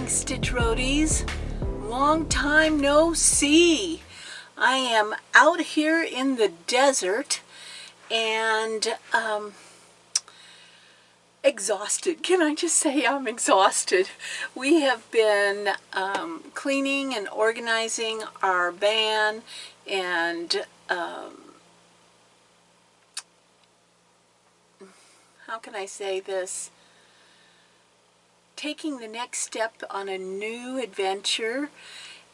morning, Stitch Roadies. Long time no see. I am out here in the desert and exhausted. Can I just say I'm exhausted? We have been cleaning and organizing our van and how can I say this? Taking the next step on a new adventure,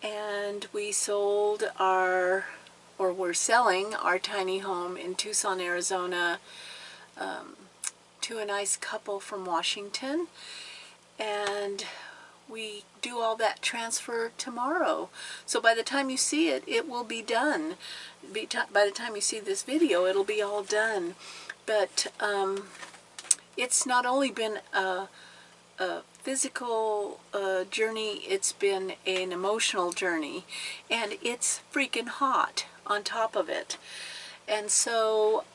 and we sold we're selling our tiny home in Tucson, Arizona to a nice couple from Washington, and we do all that transfer tomorrow. So by the time you see it, it will be done. By the time you see this video, it'll be all done. But it's not only been a physical journey, it's been an emotional journey, and it's freaking hot on top of it. And so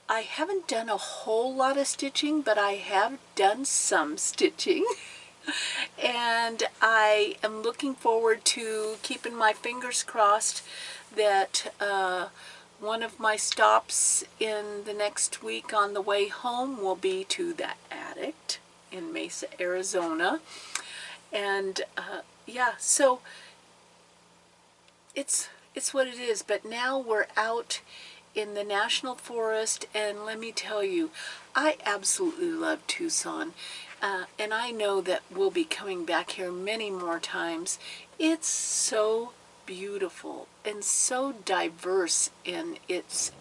I haven't done a whole lot of stitching, but I have done some stitching. And I am looking forward to keeping my fingers crossed that one of my stops in the next week on the way home will be to the attic in Mesa, Arizona. And yeah, so it's what it is. But now we're out in the national forest, and let me tell you, I absolutely love Tucson, and I know that we'll be coming back here many more times. It's so beautiful and so diverse in its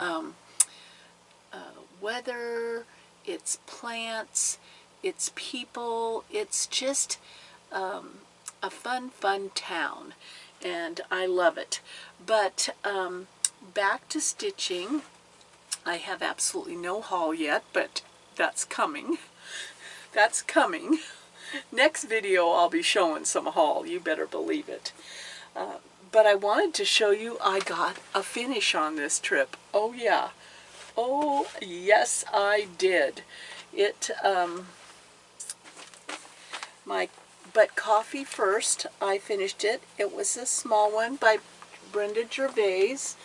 weather, its plants, its people. It's just a fun town, and I love it. But back to stitching. I have absolutely no haul yet, but that's coming. That's coming. Next video I'll be showing some haul, you better believe it. But I wanted to show you I got a finish on this trip. Oh yeah. Oh yes, I did. But coffee first, I finished it. It was a small one by Brenda Gervais,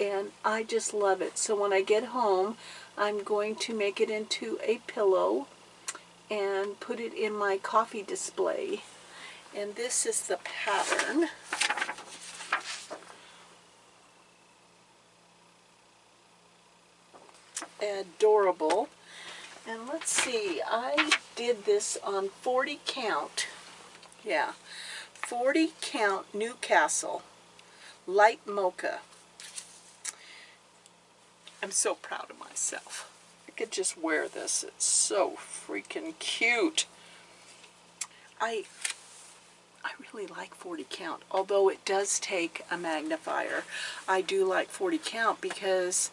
and I just love it. So when I get home, I'm going to make it into a pillow and put it in my coffee display. And this is the pattern. Adorable. And let's see, I did this on 40 count. Yeah, 40 count Newcastle light mocha. I'm so proud of myself. I could just wear this. It's so freaking cute. I really like 40 count, although it does take a magnifier. I do like 40 count because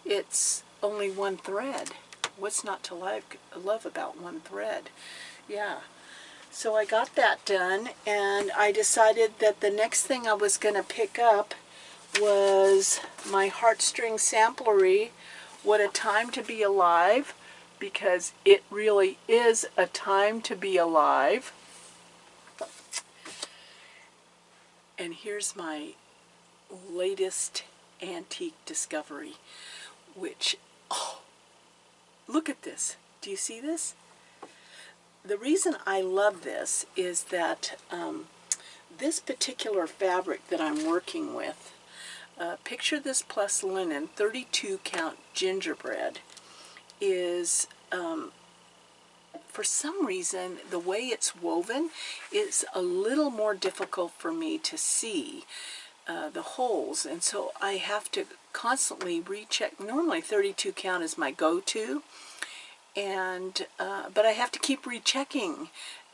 it's only one thread. What's not to love about one thread? Yeah. So I got that done, and I decided that the next thing I was going to pick up was my Heartstring Samplery, What a Time to Be Alive, because it really is a time to be alive. And here's my latest antique discovery, which, oh, look at this. Do you see this? The reason I love this is that this particular fabric that I'm working with, picture this plus linen 32 count gingerbread, is for some reason the way it's woven is a little more difficult for me to see the holes, and so I have to constantly recheck. Normally 32 count is my go-to, and but I have to keep rechecking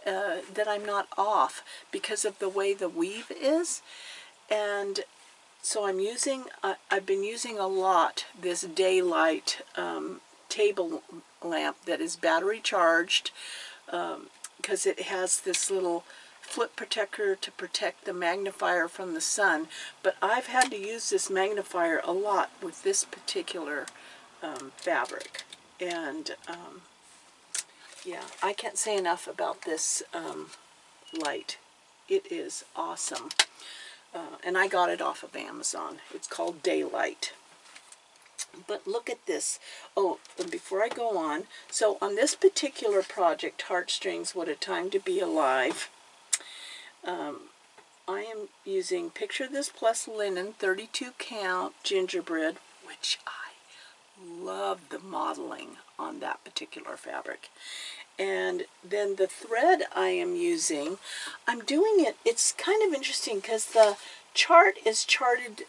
that I'm not off because of the way the weave is. And so I've been using a lot this Daylight table lamp that is battery charged, because it has this little flip protector to protect the magnifier from the sun. But I've had to use this magnifier a lot with this particular fabric. And yeah, I can't say enough about this light. It is awesome. And I got it off of Amazon. It's called Daylight. But look at this. Oh, and before I go on, so on this particular project, Heartstrings, What a Time to Be Alive, I am using Picture This Plus Linen 32 count gingerbread, which I love the modeling on that particular fabric. And then the thread I am using, I'm doing it, it's kind of interesting because the chart is charted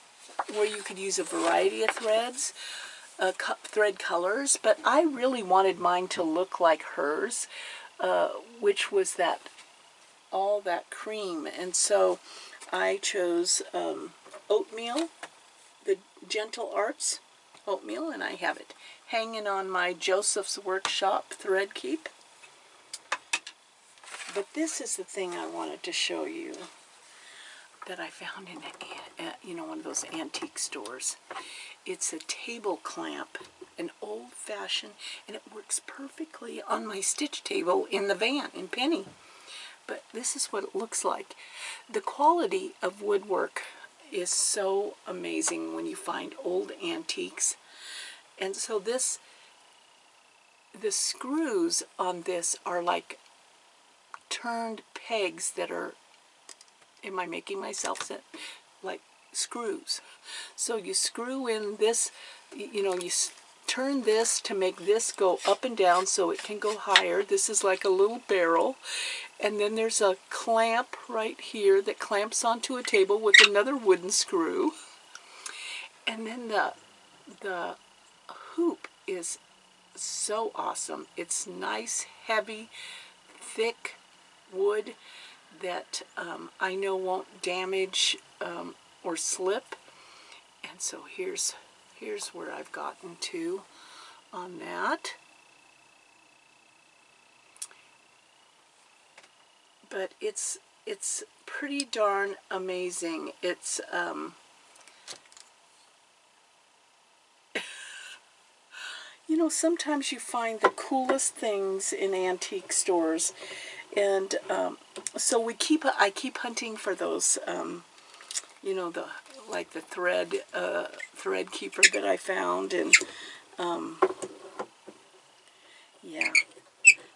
where you could use a variety of threads, thread colors, but I really wanted mine to look like hers, which was that all that cream. And so I chose oatmeal, the Gentle Arts oatmeal, and I have it hanging on my Joseph's Workshop thread keep. But this is the thing I wanted to show you that I found in one of those antique stores. It's a table clamp, an old-fashioned, and it works perfectly on my stitch table in the van in Penny. But this is what it looks like. The quality of woodwork is so amazing when you find old antiques. And so the screws on this are like turned pegs that are, am I making myself say, like screws. So you screw in this, you turn this to make this go up and down so it can go higher. This is like a little barrel. And then there's a clamp right here that clamps onto a table with another wooden screw. And then the hoop is so awesome. It's nice, heavy, thick wood that I know won't damage or slip. And so here's where I've gotten to on that. But it's pretty darn amazing. It's sometimes you find the coolest things in antique stores, and so I keep hunting for those, the thread keeper that I found, and yeah.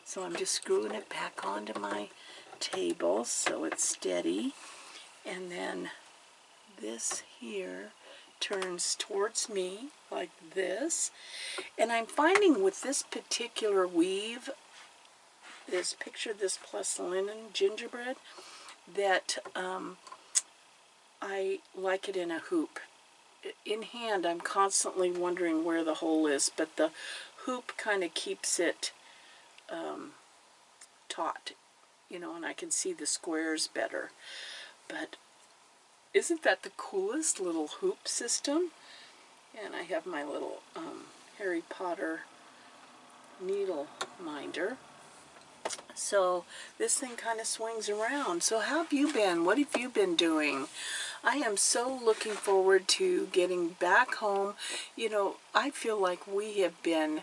So I'm just screwing it back onto my table so it's steady, and then this here turns towards me like this. And I'm finding with this particular weave, this Picture This Plus Linen gingerbread, that I like it in a hoop. In hand, I'm constantly wondering where the hole is, but the hoop kind of keeps it taut, and I can see the squares better. But isn't that the coolest little hoop system? And I have my little Harry Potter needle minder. So this thing kind of swings around. So how have you been? What have you been doing? I am so looking forward to getting back home. I feel like we have been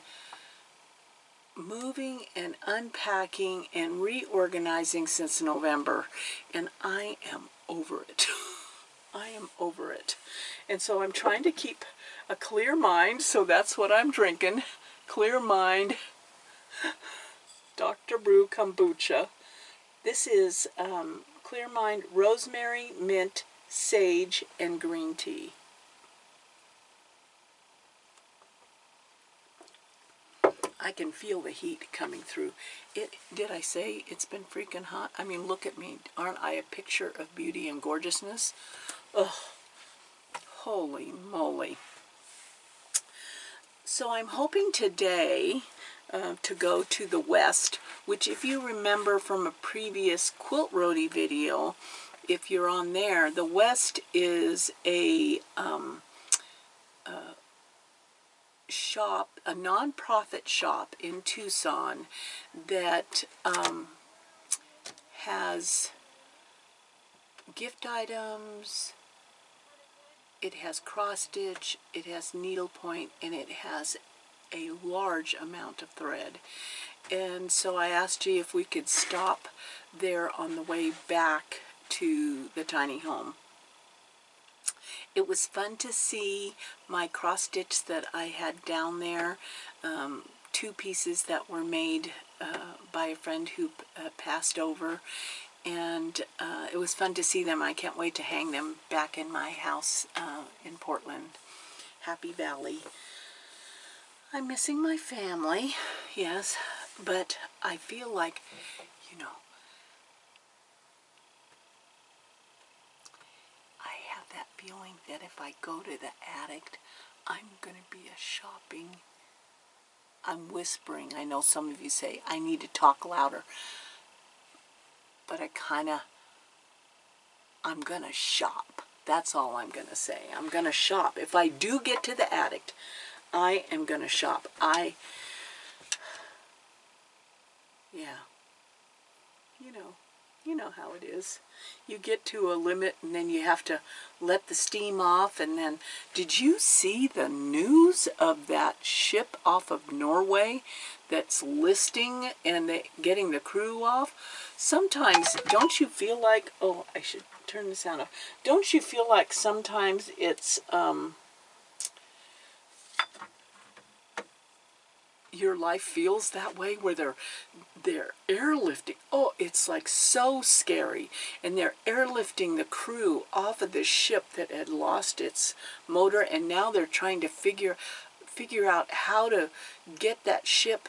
moving and unpacking and reorganizing since November, and I am over it. I am over it. And so I'm trying to keep a clear mind, so that's what I'm drinking. Clear Mind Dr. Brew Kombucha. This is Clear Mind rosemary, mint, sage, and green tea. I can feel the heat coming through. Did I say it's been freaking hot? I mean, look at me. Aren't I a picture of beauty and gorgeousness? Oh, holy moly. So I'm hoping today to go to the West, which, if you remember from a previous Quilt Roadie video, if you're on there, the West is a shop, a non-profit shop in Tucson that has gift items, it has cross stitch, it has needlepoint, and it has a large amount of thread. and so I asked you if we could stop there on the way back to the tiny home. It was fun to see my cross stitch that I had down there, 2 pieces that were made by a friend who passed over, and it was fun to see them. I can't wait to hang them back in my house in Portland, Happy Valley. I'm missing my family, yes, but I feel like, you know, I have that feeling that if I go to the attic, I'm going to be a shopping. I'm whispering. I know some of you say, I need to talk louder. But I'm going to shop. That's all I'm going to say. I'm going to shop. If I do get to the attic, I am going to shop. Yeah. You know how it is. You get to a limit and then you have to let the steam off. And then, did you see the news of that ship off of Norway that's listing and getting the crew off? Sometimes, don't you feel like, oh, I should turn the sound off. Don't you feel like sometimes it's, your life feels that way, where they're airlifting. Oh, it's like so scary. And they're airlifting the crew off of this ship that had lost its motor, and now they're trying to figure out how to get that ship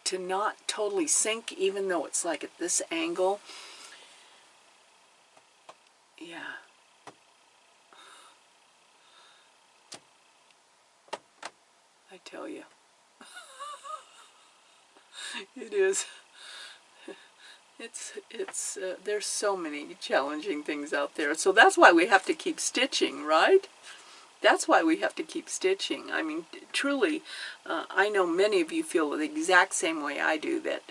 to not totally sink, even though it's like at this angle. Yeah. I tell you. It is. There's so many challenging things out there. So that's why we have to keep stitching, right? That's why we have to keep stitching. I mean, truly, I know many of you feel the exact same way I do, that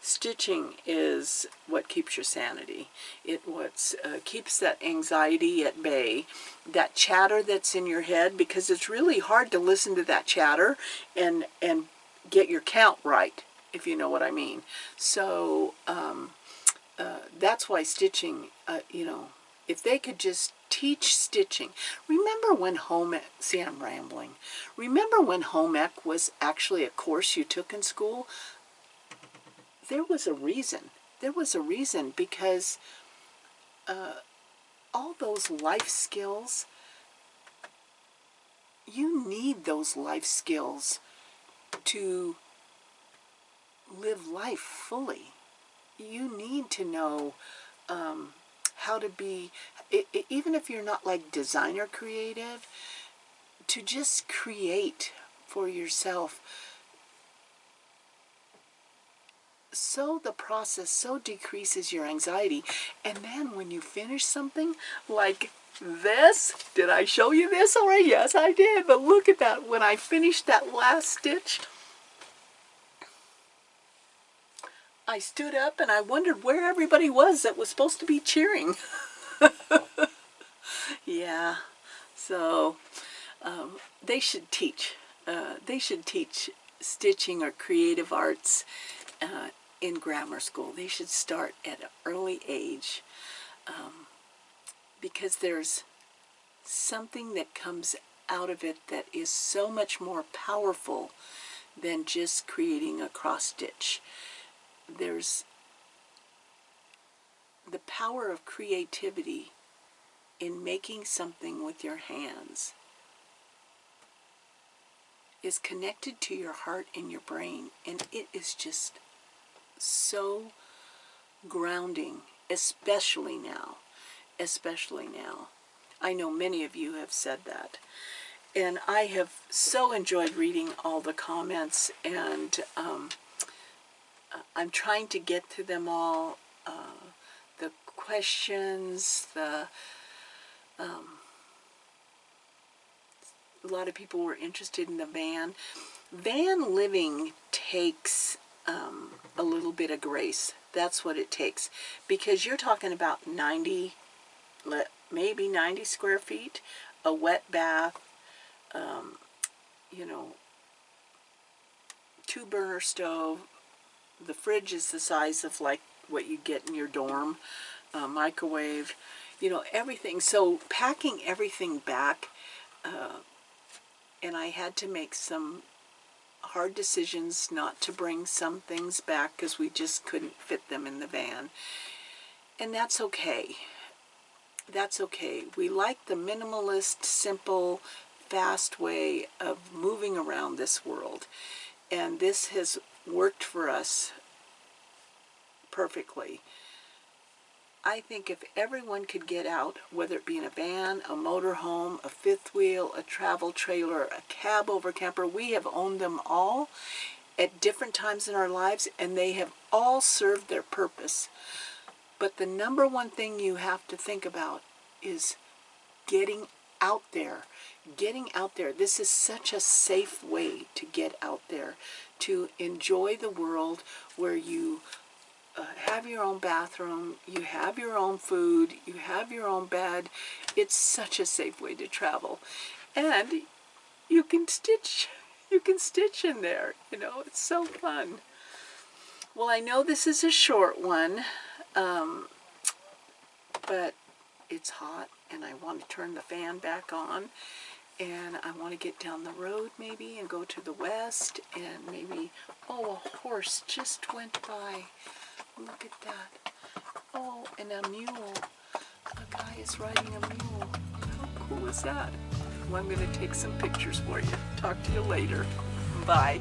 stitching is what keeps your sanity. It keeps that anxiety at bay, that chatter that's in your head, because it's really hard to listen to that chatter and get your count right, if you know what I mean. So that's why stitching, you know, if they could just teach stitching. Remember when home ec, see, I'm rambling. Remember when home ec was actually a course you took in school? There was a reason. There was a reason, because all those life skills, you need those life skills to live life fully. You need to know how to be, even if you're not like designer creative, to just create for yourself. So the process so decreases your anxiety. And then when you finish something like this, did I show you this already? Yes, I did. But look at that. When I finished that last stitch, I stood up and I wondered where everybody was that was supposed to be cheering. Yeah, so they should teach. They should teach stitching or creative arts in grammar school. They should start at an early age, because there's something that comes out of it that is so much more powerful than just creating a cross stitch. There's the power of creativity in making something with your hands is connected to your heart and your brain, and it is just so grounding, especially now. Especially now. I know many of you have said that. And I have so enjoyed reading all the comments, and I'm trying to get to them all. The questions, a lot of people were interested in the van. Van living takes a little bit of grace. That's what it takes, because you're talking about 90, maybe 90 square feet, a wet bath, you know, 2-burner stove, the fridge is the size of like what you get in your dorm, microwave, you know, everything. So packing everything back, and I had to make some hard decisions not to bring some things back because we just couldn't fit them in the van. And that's okay. That's okay. We like the minimalist, simple, fast way of moving around this world. And this has worked for us perfectly. I think if everyone could get out, whether it be in a van, a motorhome, a fifth wheel, a travel trailer, a cab over camper, we have owned them all at different times in our lives, and they have all served their purpose. But the number one thing you have to think about is getting out there. Getting out there. This is such a safe way to get out there, to enjoy the world where you have your own bathroom, you have your own food, you have your own bed. It's such a safe way to travel. And you can stitch in there, you know, it's so fun. Well, I know this is a short one, but it's hot and I want to turn the fan back on, and I want to get down the road maybe and go to the west, and maybe, oh, a horse just went by. Look at that. Oh, and a mule. A guy is riding a mule. How cool is that? Well, I'm going to take some pictures for you. Talk to you later. Bye.